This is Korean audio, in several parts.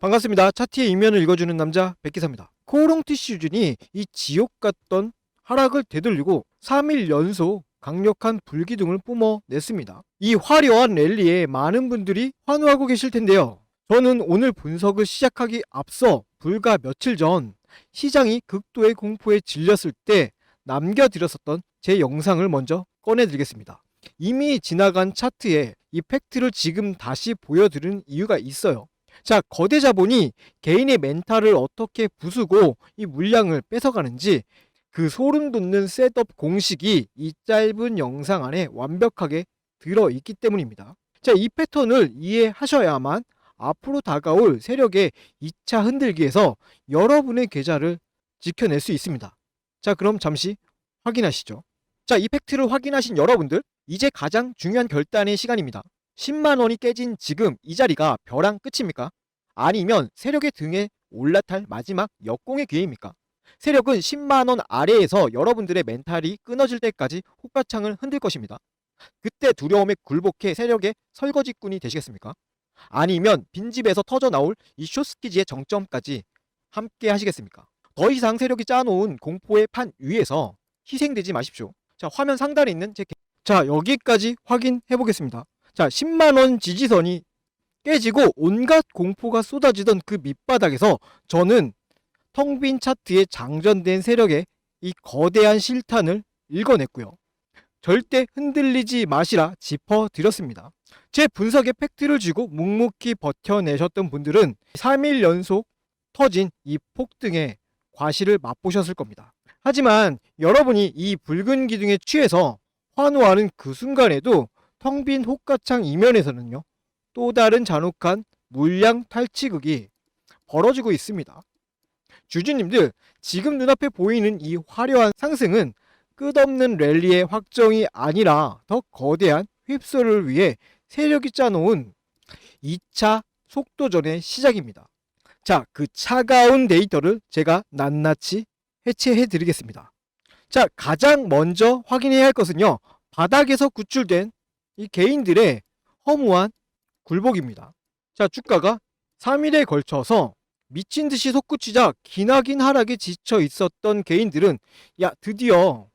반갑습니다. 차트의 이면을 읽어주는 남자 백기사입니다. 코오롱 티슈즌이 이 지옥 같던 하락을 되돌리고 3일 연속 강력한 불기둥을 뿜어냈습니다. 이 화려한 랠리에 많은 분들이 환호하고 계실 텐데요. 저는 오늘 분석을 시작하기 앞서 불과 며칠 전 시장이 극도의 공포에 질렸을 때 남겨드렸었던 제 영상을 먼저 꺼내드리겠습니다. 이미 지나간 차트에 이 팩트를 지금 다시 보여드리는 이유가 있어요. 자, 거대 자본이 개인의 멘탈을 어떻게 부수고 이 물량을 뺏어가는지 그 소름 돋는 셋업 공식이 이 짧은 영상 안에 완벽하게 들어있기 때문입니다. 자, 이 패턴을 이해하셔야만 앞으로 다가올 세력의 2차 흔들기에서 여러분의 계좌를 지켜낼 수 있습니다. 자, 그럼 잠시 확인하시죠. 자, 이 팩트를 확인하신 여러분들, 이제 가장 중요한 결단의 시간입니다. 10만 원이 깨진 지금 이 자리가 벼랑 끝입니까? 아니면 세력의 등에 올라탈 마지막 역공의 기회입니까? 세력은 10만 원 아래에서 여러분들의 멘탈이 끊어질 때까지 호가창을 흔들 것입니다. 그때 두려움에 굴복해 세력의 설거지꾼이 되시겠습니까? 아니면 빈집에서 터져 나올 이 쇼스키지의 정점까지 함께 하시겠습니까? 더 이상 세력이 짜놓은 공포의 판 위에서 희생되지 마십시오. 자, 화면 상단에 있는 자, 여기까지 확인해 보겠습니다. 자, 10만원 지지선이 깨지고 온갖 공포가 쏟아지던 그 밑바닥에서 저는 텅 빈 차트에 장전된 세력의 이 거대한 실탄을 읽어냈고요. 절대 흔들리지 마시라 짚어드렸습니다. 제 분석에 팩트를 쥐고 묵묵히 버텨내셨던 분들은 3일 연속 터진 이 폭등의 과실을 맛보셨을 겁니다. 하지만 여러분이 이 붉은 기둥에 취해서 환호하는 그 순간에도 텅 빈 호가창 이면에서는요, 또 다른 잔혹한 물량 탈취극이 벌어지고 있습니다. 주주님들, 지금 눈앞에 보이는 이 화려한 상승은 끝없는 랠리의 확정이 아니라 더 거대한 휩쓸을 위해 세력이 짜놓은 2차 속도전의 시작입니다. 자, 그 차가운 데이터를 제가 낱낱이 해체해 드리겠습니다. 자, 가장 먼저 확인해야 할 것은요, 바닥에서 구출된 이 개인들의 허무한 굴복입니다. 자, 주가가 3일에 걸쳐서 미친 듯이 솟구치자 기나긴 하락에 지쳐 있었던 개인들은 야, 드디어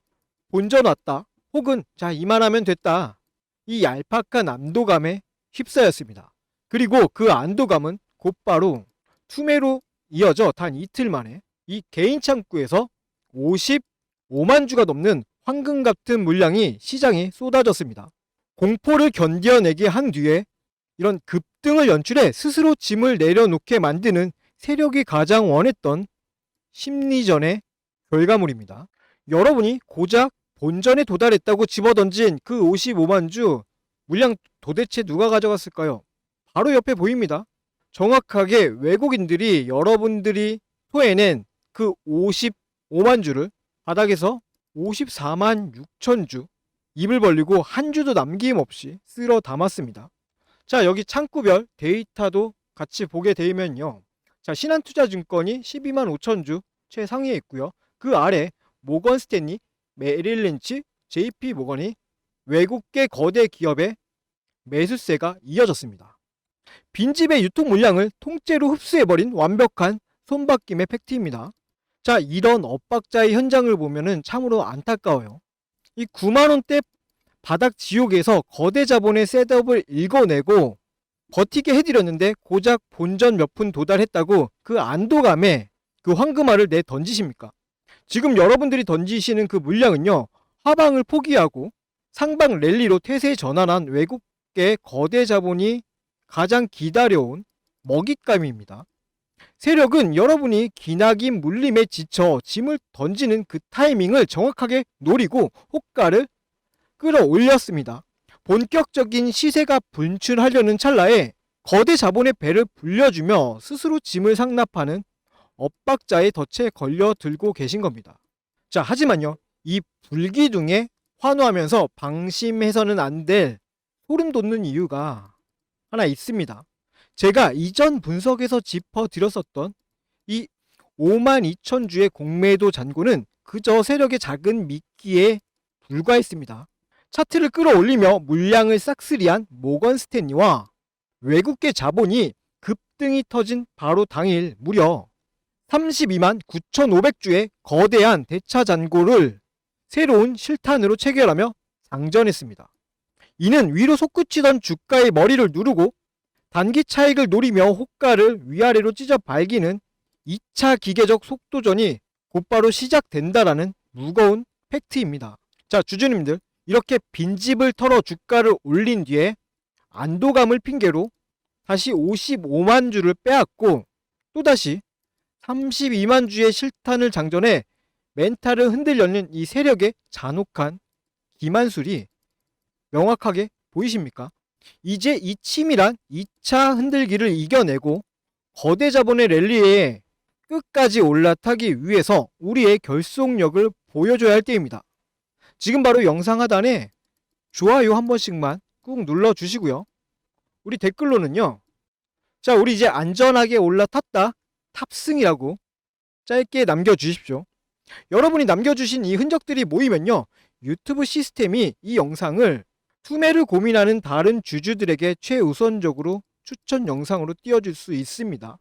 본전 왔다, 혹은 자, 이만하면 됐다, 이 얄팍한 안도감에 휩싸였습니다. 그리고 그 안도감은 곧바로 투매로 이어져 단 이틀 만에 이 개인 창구에서 55만 주가 넘는 황금 같은 물량이 시장에 쏟아졌습니다. 공포를 견뎌내게 한 뒤에 이런 급등을 연출해 스스로 짐을 내려놓게 만드는 세력이 가장 원했던 심리전의 결과물입니다. 여러분이 고작 본전에 도달했다고 집어던진 그 55만 주 물량 도대체 누가 가져갔을까요? 바로 옆에 보입니다. 정확하게 외국인들이 여러분들이 토해낸 그 55만 주를 바닥에서 54만 6천 주 입을 벌리고 한 주도 남김없이 쓸어 담았습니다. 자, 여기 창구별 데이터도 같이 보게 되면요, 자, 신한투자증권이 12만 5천 주 최상위에 있고요. 그 아래 모건 스탠리, 메릴린치, JP 모건이 외국계 거대 기업의 매수세가 이어졌습니다. 빈집의 유통 물량을 통째로 흡수해버린 완벽한 손바뀜의 팩트입니다. 자, 이런 엇박자의 현장을 보면은 참으로 안타까워요. 이 9만원대 바닥 지옥에서 거대 자본의 셋업을 읽어내고 버티게 해드렸는데 고작 본전 몇 푼 도달했다고 그 안도감에 그 황금알을 내 던지십니까? 지금 여러분들이 던지시는 그 물량은요, 하방을 포기하고 상방 랠리로 태세 전환한 외국계 거대 자본이 가장 기다려온 먹잇감입니다. 세력은 여러분이 기나긴 물림에 지쳐 짐을 던지는 그 타이밍을 정확하게 노리고 호가를 끌어올렸습니다. 본격적인 시세가 분출하려는 찰나에 거대 자본의 배를 불려주며 스스로 짐을 상납하는 엇박자의 덫에 걸려들고 계신 겁니다. 자, 하지만요, 이 불기둥에 환호하면서 방심해서는 안 될 소름 돋는 이유가 하나 있습니다. 제가 이전 분석에서 짚어드렸었던 이 5만 2천 주의 공매도 잔고는 그저 세력의 작은 미끼에 불과했습니다. 차트를 끌어올리며 물량을 싹쓸이한 모건 스탠리와 외국계 자본이 급등이 터진 바로 당일 무려 32만 9,500주의 거대한 대차 잔고를 새로운 실탄으로 체결하며 상전했습니다. 이는 위로 솟구치던 주가의 머리를 누르고 단기 차익을 노리며 호가를 위아래로 찢어 발기는 2차 기계적 속도전이 곧바로 시작된다라는 무거운 팩트입니다. 자, 주주님들, 이렇게 빈집을 털어 주가를 올린 뒤에 안도감을 핑계로 다시 55만 주를 빼앗고 또다시 32만 주의 실탄을 장전해 멘탈을 흔들려는 이 세력의 잔혹한 기만술이 명확하게 보이십니까? 이제 이 치밀한 2차 흔들기를 이겨내고 거대 자본의 랠리에 끝까지 올라타기 위해서 우리의 결속력을 보여줘야 할 때입니다. 지금 바로 영상 하단에 좋아요 한 번씩만 꾹 눌러주시고요. 우리 댓글로는요, 자, 우리 이제 안전하게 올라탔다, 탑승이라고 짧게 남겨주십시오. 여러분이 남겨주신 이 흔적들이 모이면요, 유튜브 시스템이 이 영상을 투매를 고민하는 다른 주주들에게 최우선적으로 추천 영상으로 띄워줄 수 있습니다.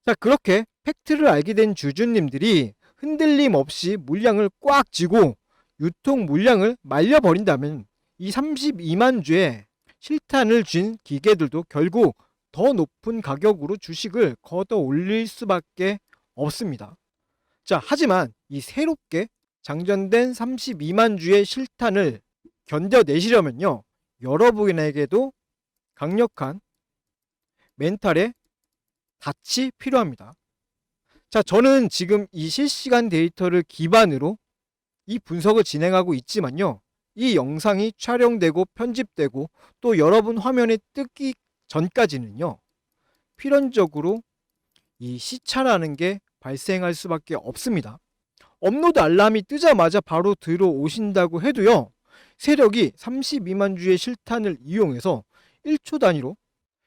자, 그렇게 팩트를 알게 된 주주님들이 흔들림 없이 물량을 꽉 쥐고 유통 물량을 말려버린다면 이 32만 주의 실탄을 쥔 기계들도 결국 더 높은 가격으로 주식을 걷어 올릴 수밖에 없습니다. 자, 하지만 이 새롭게 장전된 32만 주의 실탄을 견뎌내시려면요, 여러분에게도 강력한 멘탈의 닻이 필요합니다. 자, 저는 지금 이 실시간 데이터를 기반으로 이 분석을 진행하고 있지만요, 이 영상이 촬영되고 편집되고 또 여러분 화면에 뜨기 전까지는요, 필연적으로 이 시차라는 게 발생할 수밖에 없습니다. 업로드 알람이 뜨자마자 바로 들어오신다고 해도요, 세력이 32만 주의 실탄을 이용해서 1초 단위로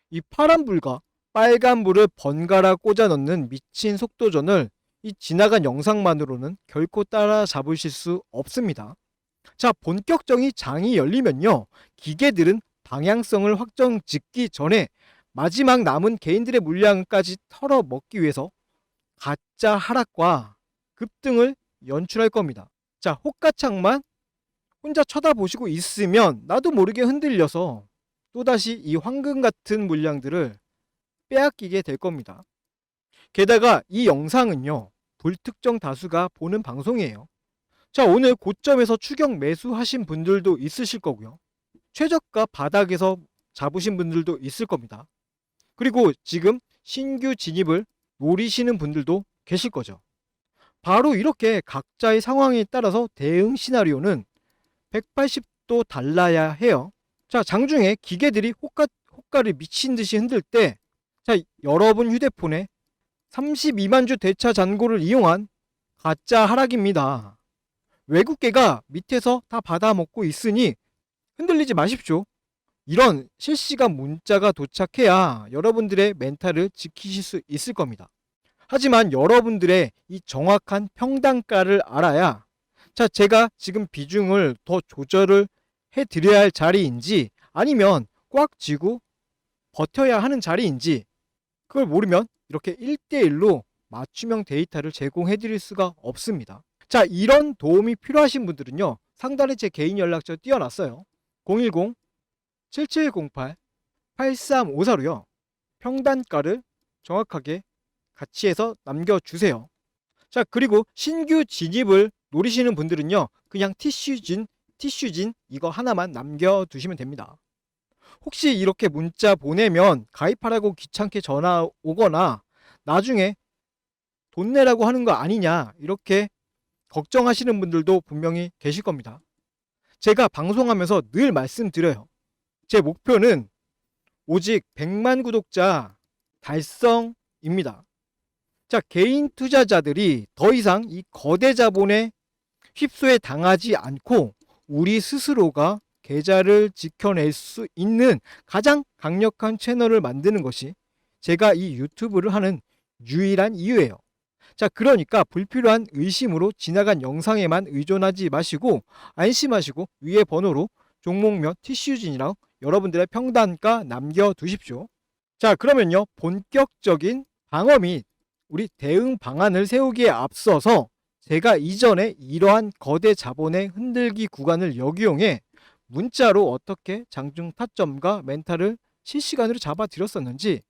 이 파란불과 빨간불을 번갈아 꽂아 넣는 미친 속도전을 이 지나간 영상만으로는 결코 따라잡으실 수 없습니다. 자, 본격적인 장이 열리면요, 기계들은 방향성을 확정 짓기 전에 마지막 남은 개인들의 물량까지 털어먹기 위해서 가짜 하락과 급등을 연출할 겁니다. 자, 호가창만 혼자 쳐다보시고 있으면 나도 모르게 흔들려서 또다시 이 황금 같은 물량들을 빼앗기게 될 겁니다. 게다가 이 영상은요, 불특정 다수가 보는 방송이에요. 자, 오늘 고점에서 추격 매수하신 분들도 있으실 거고요, 최저가 바닥에서 잡으신 분들도 있을 겁니다. 그리고 지금 신규 진입을 노리시는 분들도 계실 거죠. 바로 이렇게 각자의 상황에 따라서 대응 시나리오는 180도 달라야 해요. 자, 장중에 기계들이 호가를 미친 듯이 흔들 때, 자, 여러분 휴대폰에 32만 주 대차 잔고를 이용한 가짜 하락입니다. 외국계가 밑에서 다 받아먹고 있으니 흔들리지 마십시오. 이런 실시간 문자가 도착해야 여러분들의 멘탈을 지키실 수 있을 겁니다. 하지만 여러분들의 이 정확한 평단가를 알아야, 자, 제가 지금 비중을 더 조절을 해드려야 할 자리인지 아니면 꽉 쥐고 버텨야 하는 자리인지 그걸 모르면 이렇게 1대1로 맞춤형 데이터를 제공해 드릴 수가 없습니다. 자, 이런 도움이 필요하신 분들은요, 상단에 제 개인 연락처 띄워놨어요. 010-7708-8354로요 평단가를 정확하게 같이 해서 남겨주세요. 자, 그리고 신규 진입을 노리시는 분들은요, 그냥 티슈진 이거 하나만 남겨두시면 됩니다. 혹시 이렇게 문자 보내면 가입하라고 귀찮게 전화 오거나 나중에 돈 내라고 하는 거 아니냐, 이렇게 걱정하시는 분들도 분명히 계실 겁니다. 제가 방송하면서 늘 말씀드려요. 제 목표는 오직 100만 구독자 달성입니다. 자, 개인 투자자들이 더 이상 이 거대 자본의 휩소에 당하지 않고 우리 스스로가 계좌를 지켜낼 수 있는 가장 강력한 채널을 만드는 것이 제가 이 유튜브를 하는 유일한 이유예요. 자, 그러니까 불필요한 의심으로 지나간 영상에만 의존하지 마시고 안심하시고 위에 번호로 종목명 티슈진이랑 여러분들의 평단가 남겨두십시오. 자, 그러면요, 본격적인 방어 및 우리 대응 방안을 세우기에 앞서서 제가 이전에 이러한 거대 자본의 흔들기 구간을 역이용해 문자로 어떻게 장중 타점과 멘탈을 실시간으로 잡아드렸었는지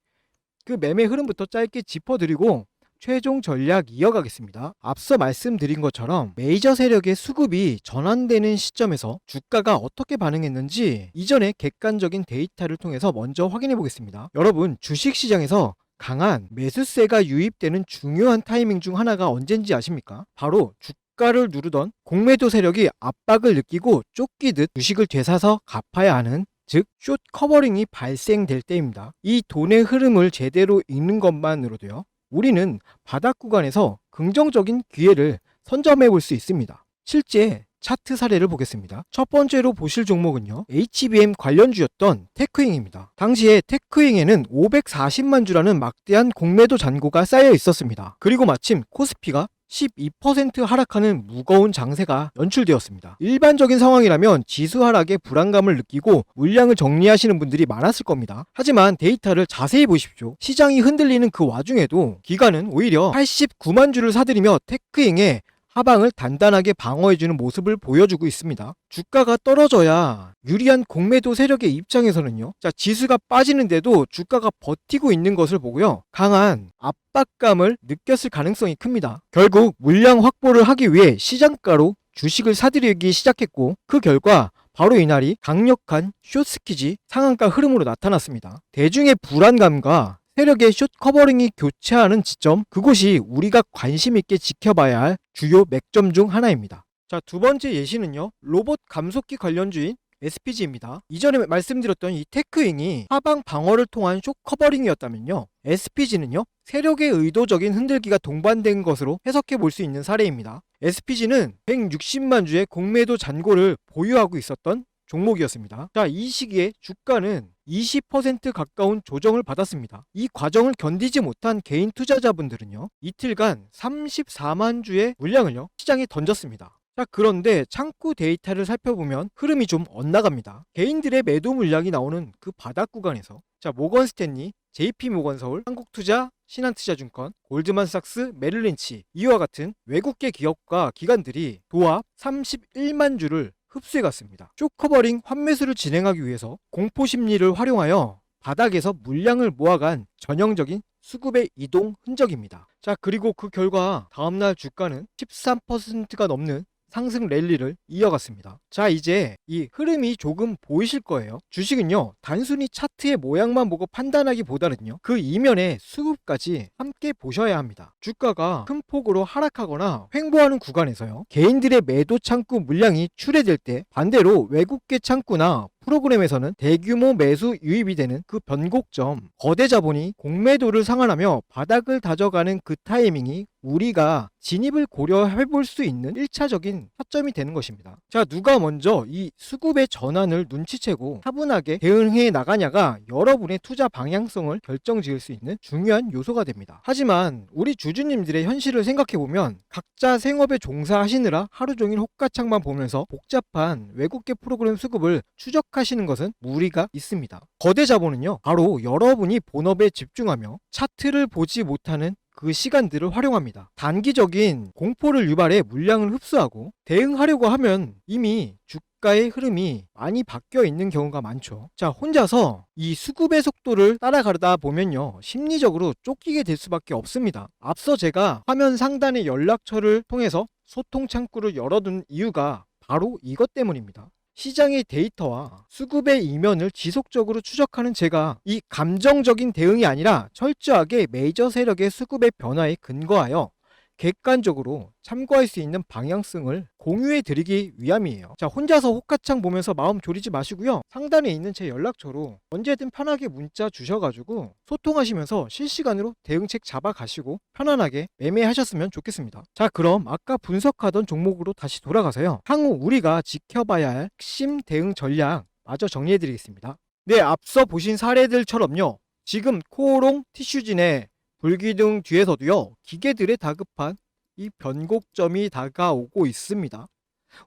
그 매매 흐름부터 짧게 짚어드리고 최종 전략 이어가겠습니다. 앞서 말씀드린 것처럼 메이저 세력의 수급이 전환되는 시점에서 주가가 어떻게 반응했는지 이전의 객관적인 데이터를 통해서 먼저 확인해 보겠습니다. 여러분, 주식시장에서 강한 매수세가 유입되는 중요한 타이밍 중 하나가 언젠지 아십니까? 바로 주가를 누르던 공매도 세력이 압박을 느끼고 쫓기듯 주식을 되사서 갚아야 하는, 즉 숏 커버링이 발생될 때입니다. 이 돈의 흐름을 제대로 읽는 것만으로도요, 우리는 바닥 구간에서 긍정적인 기회를 선점해 볼 수 있습니다. 실제 차트 사례를 보겠습니다. 첫 번째로 보실 종목은요, HBM 관련주였던 테크잉입니다. 당시에 테크잉에는 540만 주라는 막대한 공매도 잔고가 쌓여 있었습니다. 그리고 마침 코스피가 12% 하락하는 무거운 장세가 연출되었습니다. 일반적인 상황이라면 지수 하락에 불안감을 느끼고 물량을 정리하시는 분들이 많았을 겁니다. 하지만 데이터를 자세히 보십시오. 시장이 흔들리는 그 와중에도 기관은 오히려 89만 주를 사들이며 테크잉의 하방을 단단하게 방어해주는 모습을 보여주고 있습니다. 주가가 떨어져야 유리한 공매도 세력의 입장에서는요, 자, 지수가 빠지는데도 주가가 버티고 있는 것을 보고요, 강한 압박감을 느꼈을 가능성이 큽니다. 결국 물량 확보를 하기 위해 시장가로 주식을 사들이기 시작했고, 그 결과 바로 이날이 강력한 숏스키지 상한가 흐름으로 나타났습니다. 대중의 불안감과 세력의 숏 커버링이 교차하는 지점, 그곳이 우리가 관심 있게 지켜봐야 할 주요 맥점 중 하나입니다. 자, 두 번째 예시는요, 로봇 감속기 관련주인 SPG입니다. 이전에 말씀드렸던 이 테크잉이 하방 방어를 통한 숏 커버링이었다면요, SPG는요, 세력의 의도적인 흔들기가 동반된 것으로 해석해 볼 수 있는 사례입니다. SPG는 160만 주의 공매도 잔고를 보유하고 있었던 종목이었습니다. 자, 이 시기에 주가는 20% 가까운 조정을 받았습니다. 이 과정을 견디지 못한 개인 투자자분들은요, 이틀간 34만 주의 물량을요, 시장에 던졌습니다. 자, 그런데 창구 데이터를 살펴보면 흐름이 좀 엇나갑니다. 개인들의 매도 물량이 나오는 그 바닥 구간에서, 자, 모건 스탠리, JP모건서울, 한국투자, 신한투자증권, 골드만삭스, 메릴린치, 이와 같은 외국계 기업과 기관들이 도합 31만 주를 흡수해갔습니다. 숏커버링 환매수를 진행하기 위해서 공포심리를 활용하여 바닥에서 물량을 모아간 전형적인 수급의 이동 흔적입니다. 자, 그리고 그 결과 다음날 주가는 13%가 넘는 상승 랠리를 이어갔습니다. 자, 이제 이 흐름이 조금 보이실 거예요. 주식은요, 단순히 차트의 모양만 보고 판단하기보다는요, 그 이면의 수급까지 함께 보셔야 합니다. 주가가 큰 폭으로 하락하거나 횡보하는 구간에서요, 개인들의 매도 창구 물량이 출회될 때 반대로 외국계 창구나 프로그램에서는 대규모 매수 유입이 되는 그 변곡점, 거대 자본이 공매도를 상환하며 바닥을 다져가는 그 타이밍이 우리가 진입을 고려해 볼 수 있는 1차적인 타점이 되는 것입니다. 자, 누가 먼저 이 수급의 전환을 눈치채고 차분하게 대응해 나가냐가 여러분의 투자 방향성을 결정지을 수 있는 중요한 요소가 됩니다. 하지만 우리 주주님들의 현실을 생각해 보면 각자 생업에 종사하시느라 하루 종일 호가창만 보면서 복잡한 외국계 프로그램 수급을 추적하시는 것은 무리가 있습니다. 거대 자본은요, 바로 여러분이 본업에 집중하며 차트를 보지 못하는 그 시간들을 활용합니다. 단기적인 공포를 유발해 물량을 흡수하고 대응하려고 하면 이미 주가의 흐름이 많이 바뀌어 있는 경우가 많죠. 자, 혼자서 이 수급의 속도를 따라가다 보면요, 심리적으로 쫓기게 될 수밖에 없습니다. 앞서 제가 화면 상단의 연락처를 통해서 소통 창구를 열어둔 이유가 바로 이것 때문입니다. 시장의 데이터와 수급의 이면을 지속적으로 추적하는 제가 이 감정적인 대응이 아니라 철저하게 메이저 세력의 수급의 변화에 근거하여 객관적으로 참고할 수 있는 방향성을 공유해 드리기 위함이에요. 자, 혼자서 호가창 보면서 마음 졸이지 마시고요, 상단에 있는 제 연락처로 언제든 편하게 문자 주셔가지고 소통하시면서 실시간으로 대응책 잡아가시고 편안하게 매매하셨으면 좋겠습니다. 자, 그럼 아까 분석하던 종목으로 다시 돌아가서요, 향후 우리가 지켜봐야 할 핵심 대응 전략 마저 정리해 드리겠습니다. 네, 앞서 보신 사례들처럼요, 지금 코오롱 티슈진의 불기둥 뒤에서도요, 기계들의 다급한 이 변곡점이 다가오고 있습니다.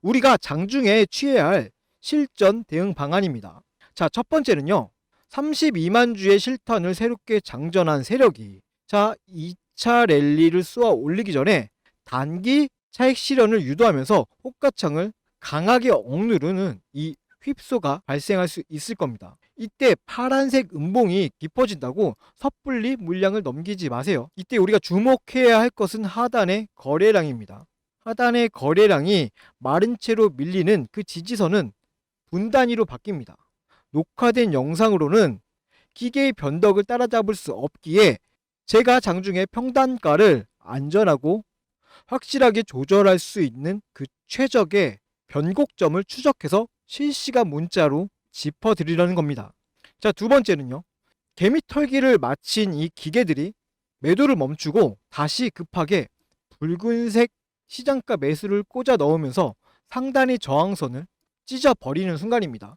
우리가 장중에 취해야 할 실전 대응 방안입니다. 자, 첫 번째는요, 32만 주의 실탄을 새롭게 장전한 세력이 2차 랠리를 쏘아 올리기 전에 단기 차익 실현을 유도하면서 호가창을 강하게 억누르는 이 휩소가 발생할 수 있을 겁니다. 이때 파란색 음봉이 깊어진다고 섣불리 물량을 넘기지 마세요. 이때 우리가 주목해야 할 것은 하단의 거래량입니다. 하단의 거래량이 마른 채로 밀리는 그 지지선은 분 단위로 바뀝니다. 녹화된 영상으로는 기계의 변덕을 따라잡을 수 없기에 제가 장중에 평단가를 안전하고 확실하게 조절할 수 있는 그 최적의 변곡점을 추적해서 실시간 문자로 짚어드리려는 겁니다. 자, 두 번째는요. 개미 털기를 마친 이 기계들이 매도를 멈추고 다시 급하게 붉은색 시장가 매수를 꽂아 넣으면서 상단의 저항선을 찢어버리는 순간입니다.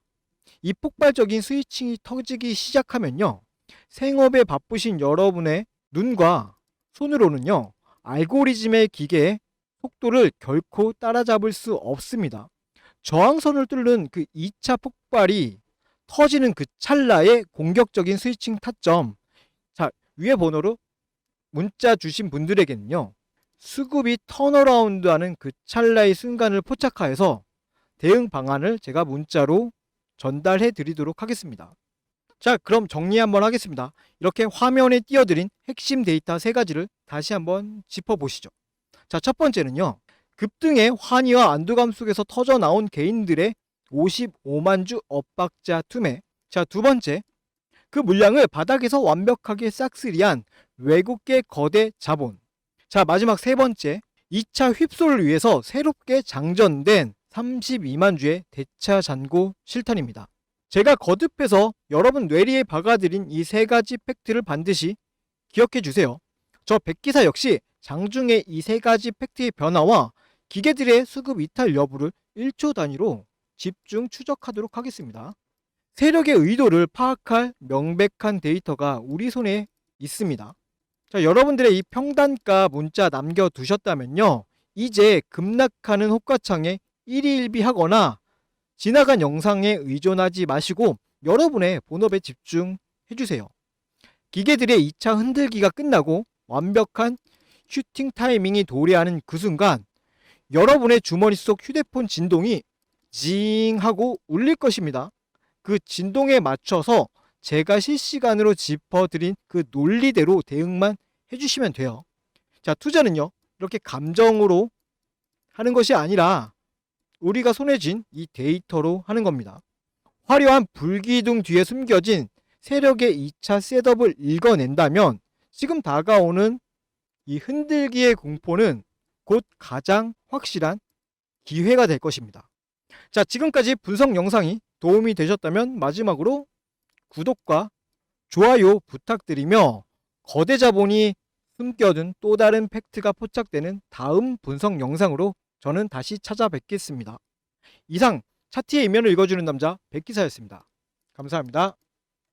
이 폭발적인 스위칭이 터지기 시작하면요. 생업에 바쁘신 여러분의 눈과 손으로는요. 알고리즘의 기계의 속도를 결코 따라잡을 수 없습니다. 저항선을 뚫는 그 2차 폭발이 터지는 그 찰나의 공격적인 스위칭 타점. 자, 위에 번호로 문자 주신 분들에게는요. 수급이 턴어라운드하는 그 찰나의 순간을 포착하여서 대응 방안을 제가 문자로 전달해 드리도록 하겠습니다. 자, 그럼 정리 한번 하겠습니다. 이렇게 화면에 띄워드린 핵심 데이터 세 가지를 다시 한번 짚어보시죠. 자, 첫 번째는요. 급등의 환희와 안도감 속에서 터져 나온 개인들의 55만 주 엇박자 투매. 자, 두 번째. 그 물량을 바닥에서 완벽하게 싹쓸이한 외국계 거대 자본. 자, 마지막 세 번째. 2차 휩소를 위해서 새롭게 장전된 32만 주의 대차 잔고 실탄입니다. 제가 거듭해서 여러분 뇌리에 박아드린 이 세 가지 팩트를 반드시 기억해 주세요. 저 백기사 역시 장중에 이 세 가지 팩트의 변화와 기계들의 수급 이탈 여부를 1초 단위로 집중 추적하도록 하겠습니다. 세력의 의도를 파악할 명백한 데이터가 우리 손에 있습니다. 자, 여러분들의 이 평단가 문자 남겨두셨다면요. 이제 급락하는 호가창에 1위 1비하거나 지나간 영상에 의존하지 마시고 여러분의 본업에 집중해주세요. 기계들의 2차 흔들기가 끝나고 완벽한 슈팅 타이밍이 도래하는 그 순간 여러분의 주머니 속 휴대폰 진동이 징 하고 울릴 것입니다. 그 진동에 맞춰서 제가 실시간으로 짚어드린 그 논리대로 대응만 해주시면 돼요. 자, 투자는요. 이렇게 감정으로 하는 것이 아니라 우리가 손에 쥔 이 데이터로 하는 겁니다. 화려한 불기둥 뒤에 숨겨진 세력의 2차 셋업을 읽어낸다면 지금 다가오는 이 흔들기의 공포는 곧 가장 확실한 기회가 될 것입니다. 자, 지금까지 분석 영상이 도움이 되셨다면 마지막으로 구독과 좋아요 부탁드리며 거대 자본이 숨겨둔 또 다른 팩트가 포착되는 다음 분석 영상으로 저는 다시 찾아뵙겠습니다. 이상 차트의 이면을 읽어주는 남자 백기사였습니다. 감사합니다.